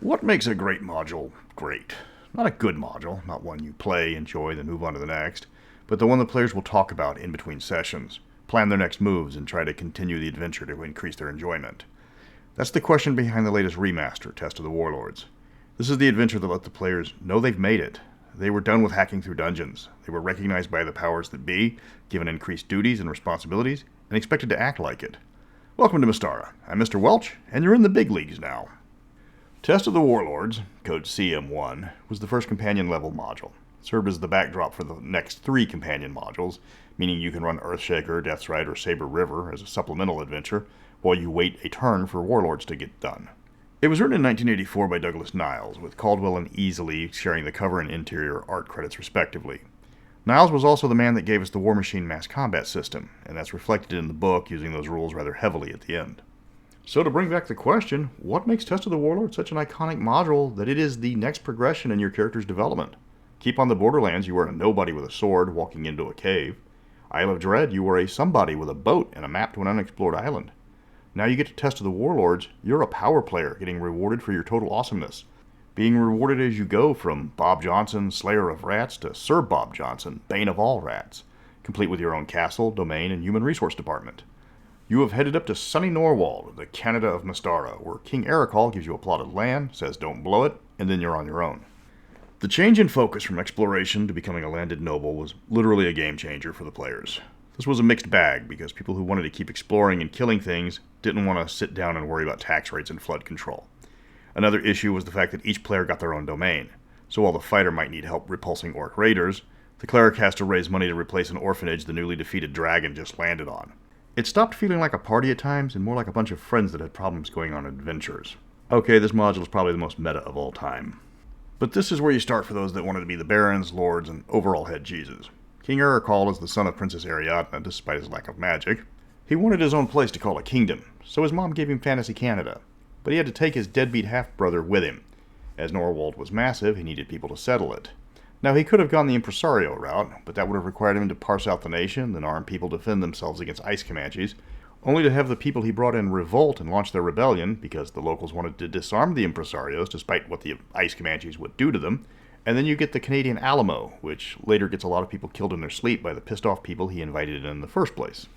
What makes a great module great? Not a good module, not one you play, enjoy, then move on to the next, but the one the players will talk about in between sessions, plan their next moves, and try to continue the adventure to increase their enjoyment. That's the question behind the latest remaster, Test of the Warlords. This is the adventure that let the players know they've made it. They were done with hacking through dungeons. They were recognized by the powers that be, given increased duties and responsibilities, and expected to act like it. Welcome to Mystara. I'm Mr. Welch, and you're in the big leagues now. Test of the Warlords, code CM1, was the first companion-level module. It served as the backdrop for the next 3 companion modules, meaning you can run Earthshaker, Deathstride, or Saber River as a supplemental adventure, while you wait a turn for Warlords to get done. It was written in 1984 by Douglas Niles, with Caldwell and Easley sharing the cover and interior art credits respectively. Niles was also the man that gave us the War Machine mass combat system, and that's reflected in the book using those rules rather heavily at the end. So to bring back the question, what makes Test of the Warlord such an iconic module that it is the next progression in your character's development? Keep on the Borderlands, you were a nobody with a sword walking into a cave. Isle of Dread, you were a somebody with a boat and a map to an unexplored island. Now you get to Test of the Warlords, you're a power player getting rewarded for your total awesomeness. Being rewarded as you go from Bob Johnson, Slayer of Rats, to Sir Bob Johnson, Bane of all Rats, complete with your own castle, domain, and human resource department. You have headed up to sunny Norwold, the Canada of Mystara, where King Ericol gives you a plot of land, says don't blow it, and then you're on your own. The change in focus from exploration to becoming a landed noble was literally a game changer for the players. This was a mixed bag, because people who wanted to keep exploring and killing things didn't want to sit down and worry about tax rates and flood control. Another issue was the fact that each player got their own domain, so while the fighter might need help repulsing orc raiders, the cleric has to raise money to replace an orphanage the newly defeated dragon just landed on. It stopped feeling like a party at times and more like a bunch of friends that had problems going on adventures. Okay, this module is probably the most meta of all time. But this is where you start for those that wanted to be the barons, lords, and overall head cheeses. King Ericol is the son of Princess Ariadna, despite his lack of magic. He wanted his own place to call a kingdom, so his mom gave him Fantasy Canada. But he had to take his deadbeat half-brother with him. As Norwold was massive, he needed people to settle it. Now, he could have gone the impresario route, but that would have required him to parse out the nation, then arm people to defend themselves against ice Comanches, only to have the people he brought in revolt and launch their rebellion, because the locals wanted to disarm the impresarios despite what the ice Comanches would do to them, and then you get the Canadian Alamo, which later gets a lot of people killed in their sleep by the pissed-off people he invited in the first place.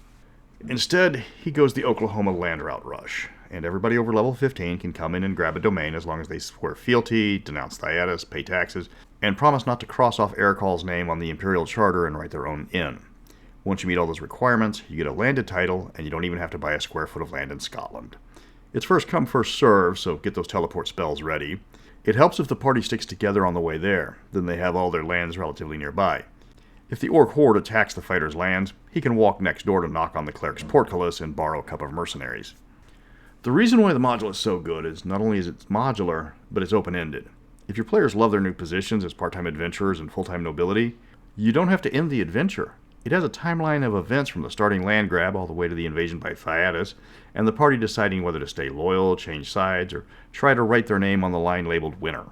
Instead, he goes the Oklahoma land route rush, and everybody over level 15 can come in and grab a domain as long as they swear fealty, denounce Thyatus, pay taxes, and promise not to cross off Ericol's name on the Imperial Charter and write their own inn. Once you meet all those requirements, you get a landed title, and you don't even have to buy a square foot of land in Scotland. It's first come, first serve, so get those teleport spells ready. It helps if the party sticks together on the way there, then they have all their lands relatively nearby. If the Orc Horde attacks the fighter's lands, he can walk next door to knock on the cleric's portcullis and borrow a couple of mercenaries. The reason why the module is so good is not only is it modular, but it's open-ended. If your players love their new positions as part-time adventurers and full-time nobility, you don't have to end the adventure. It has a timeline of events from the starting land grab all the way to the invasion by Thyatus, and the party deciding whether to stay loyal, change sides, or try to write their name on the line labeled winner.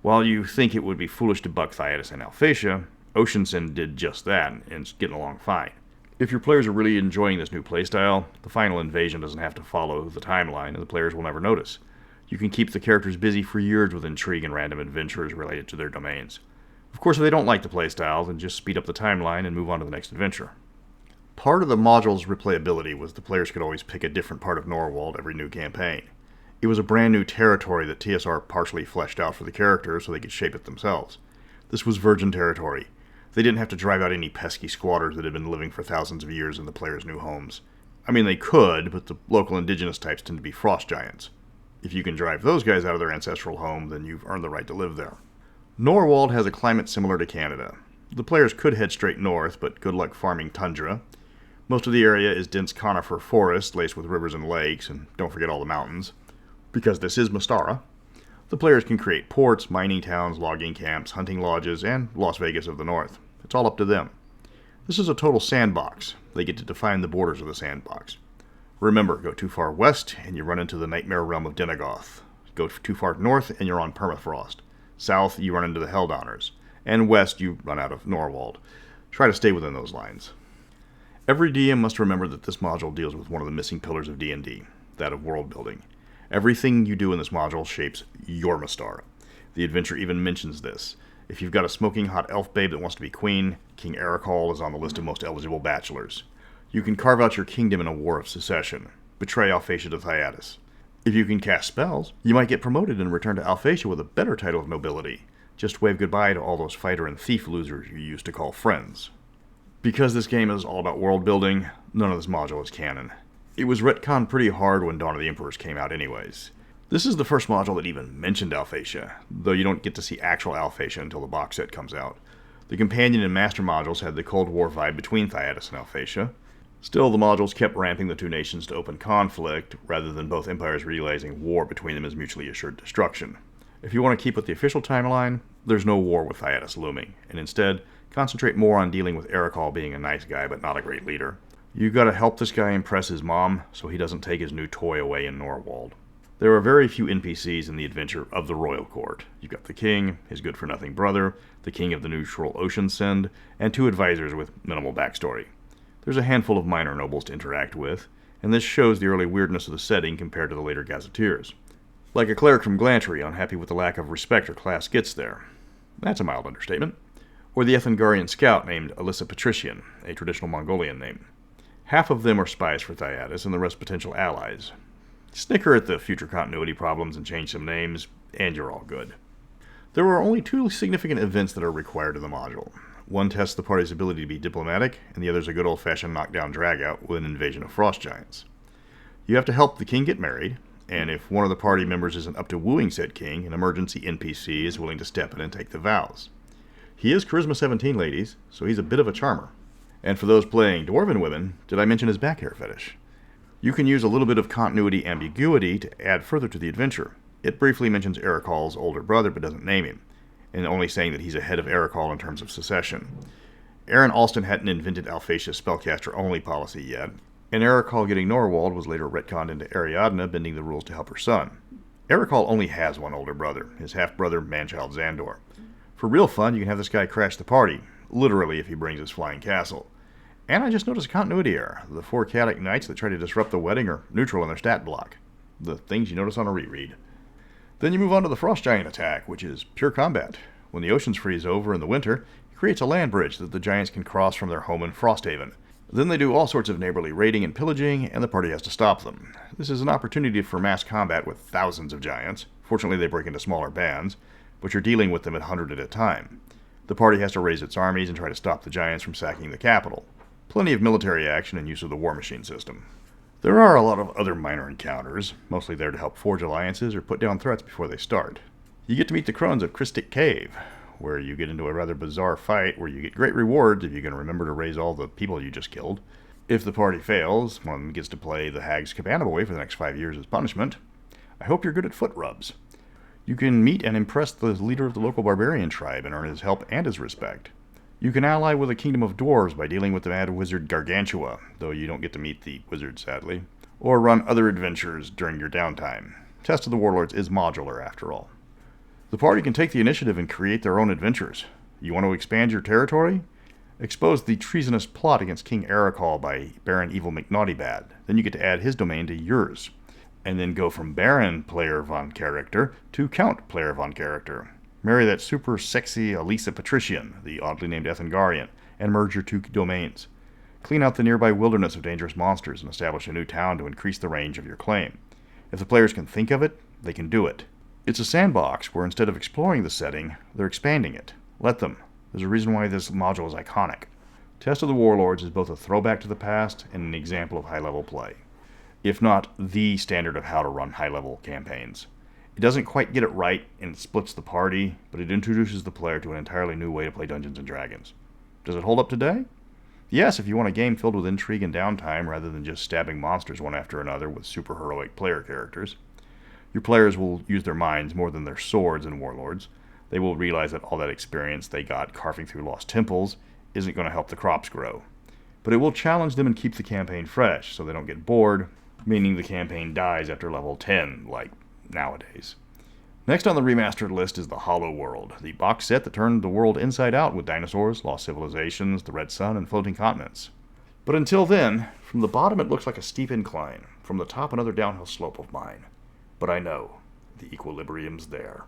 While you think it would be foolish to buck Thyatus and Alphatia, Oceanson did just that, and it's getting along fine. If your players are really enjoying this new playstyle, the final invasion doesn't have to follow the timeline, and the players will never notice. You can keep the characters busy for years with intrigue and random adventures related to their domains. Of course, if they don't like the playstyle, then just speed up the timeline and move on to the next adventure. Part of the module's replayability was the players could always pick a different part of Norwold every new campaign. It was a brand new territory that TSR partially fleshed out for the characters so they could shape it themselves. This was virgin territory. They didn't have to drive out any pesky squatters that had been living for thousands of years in the players' new homes. I mean, they could, but the local indigenous types tend to be frost giants. If you can drive those guys out of their ancestral home, then you've earned the right to live there. Norwold has a climate similar to Canada. The players could head straight north, but good luck farming tundra. Most of the area is dense conifer forest laced with rivers and lakes, and don't forget all the mountains. Because this is Mystara, the players can create ports, mining towns, logging camps, hunting lodges, and Las Vegas of the North. It's all up to them. This is a total sandbox. They get to define the borders of the sandbox. Remember, go too far west and you run into the nightmare realm of Denegoth. Go too far north and you're on permafrost. South, you run into the Helldonners. And west, you run out of Norwold. Try to stay within those lines. Every DM must remember that this module deals with one of the missing pillars of D&D, that of world building. Everything you do in this module shapes your Mystara. The adventure even mentions this. If you've got a smoking hot elf babe that wants to be queen, King Ericol is on the list of most eligible bachelors. You can carve out your kingdom in a war of secession. Betray Alphatia to Thyatis. If you can cast spells, you might get promoted and return to Alphatia with a better title of nobility. Just wave goodbye to all those fighter and thief losers you used to call friends. Because this game is all about world building, none of this module is canon. It was retconned pretty hard when Dawn of the Emperors came out anyways. This is the first module that even mentioned Alphatia, though you don't get to see actual Alphatia until the box set comes out. The Companion and Master modules had the Cold War vibe between Thyatis and Alphatia. Still, the modules kept ramping the two nations to open conflict, rather than both empires realizing war between them as mutually assured destruction. If you want to keep with the official timeline, there's no war with Thyatis looming, and instead, concentrate more on dealing with Ericol being a nice guy but not a great leader. You gotta help this guy impress his mom so he doesn't take his new toy away in Norwold. There are very few NPCs in the adventure of the Royal Court. You've got the king, his good-for-nothing brother, the king of the neutral ocean send, and 2 advisors with minimal backstory. There's a handful of minor nobles to interact with, and this shows the early weirdness of the setting compared to the later gazetteers. Like a cleric from Glantry unhappy with the lack of respect her class gets there. That's a mild understatement. Or the Ethengarian scout named Alyssa Patrician, a traditional Mongolian name. Half of them are spies for Thyatis, and the rest potential allies. Snicker at the future continuity problems and change some names, and you're all good. There are only 2 significant events that are required in the module. One tests the party's ability to be diplomatic, and the other's a good old-fashioned knockdown dragout with an invasion of frost giants. You have to help the king get married, and if one of the party members isn't up to wooing said king, an emergency NPC is willing to step in and take the vows. He is Charisma 17, ladies, so he's a bit of a charmer. And for those playing Dwarven women, did I mention his back hair fetish? You can use a little bit of continuity ambiguity to add further to the adventure. It briefly mentions Ericol's older brother but doesn't name him, and only saying that he's ahead of Ericol in terms of secession. Aaron Alston hadn't invented Alphatia's spellcaster-only policy yet, and Ericol getting Norwold was later retconned into Ariadna bending the rules to help her son. Ericol only has one older brother, his half-brother Manchild Xandor. For real fun, you can have this guy crash the party, literally if he brings his flying castle. And I just noticed a continuity error. The 4 chaotic knights that try to disrupt the wedding are neutral in their stat block. The things you notice on a reread. Then you move on to the Frost Giant attack, which is pure combat. When the oceans freeze over in the winter, it creates a land bridge that the giants can cross from their home in Frosthaven. Then they do all sorts of neighborly raiding and pillaging, and the party has to stop them. This is an opportunity for mass combat with thousands of giants. Fortunately, they break into smaller bands, but you're dealing with them at 100 at a time. The party has to raise its armies and try to stop the giants from sacking the capital. Plenty of military action and use of the war machine system. There are a lot of other minor encounters, mostly there to help forge alliances or put down threats before they start. You get to meet the crones of Christic Cave, where you get into a rather bizarre fight where you get great rewards if you can remember to raise all the people you just killed. If the party fails, one gets to play the Hag's Cabana Boy for the next 5 years as punishment. I hope you're good at foot rubs. You can meet and impress the leader of the local barbarian tribe and earn his help and his respect. You can ally with a kingdom of dwarves by dealing with the mad wizard Gargantua, though you don't get to meet the wizard, sadly, or run other adventures during your downtime. Test of the Warlords is modular, after all. The party can take the initiative and create their own adventures. You want to expand your territory? Expose the treasonous plot against King Ericol by Baron Evil McNaughtybad. Then you get to add his domain to yours. And then go from Baron Player Von Character to Count Player Von Character. Marry that super sexy Alyssa Patrician, the oddly named Ethengarian, and merge your 2 domains. Clean out the nearby wilderness of dangerous monsters and establish a new town to increase the range of your claim. If the players can think of it, they can do it. It's a sandbox where instead of exploring the setting, they're expanding it. Let them. There's a reason why this module is iconic. Test of the Warlords is both a throwback to the past and an example of high-level play, if not the standard of how to run high-level campaigns. It doesn't quite get it right, and it splits the party, but it introduces the player to an entirely new way to play Dungeons & Dragons. Does it hold up today? Yes, if you want a game filled with intrigue and downtime rather than just stabbing monsters one after another with super heroic player characters. Your players will use their minds more than their swords in Warlords. They will realize that all that experience they got carving through lost temples isn't going to help the crops grow. But it will challenge them and keep the campaign fresh so they don't get bored, meaning the campaign dies after level 10, like nowadays. Next on the remastered list is the Hollow World, the box set that turned the world inside out with dinosaurs, lost civilizations, the Red Sun, and floating continents. But until then, from the bottom it looks like a steep incline, from the top another downhill slope of mine. But I know the equilibrium's there.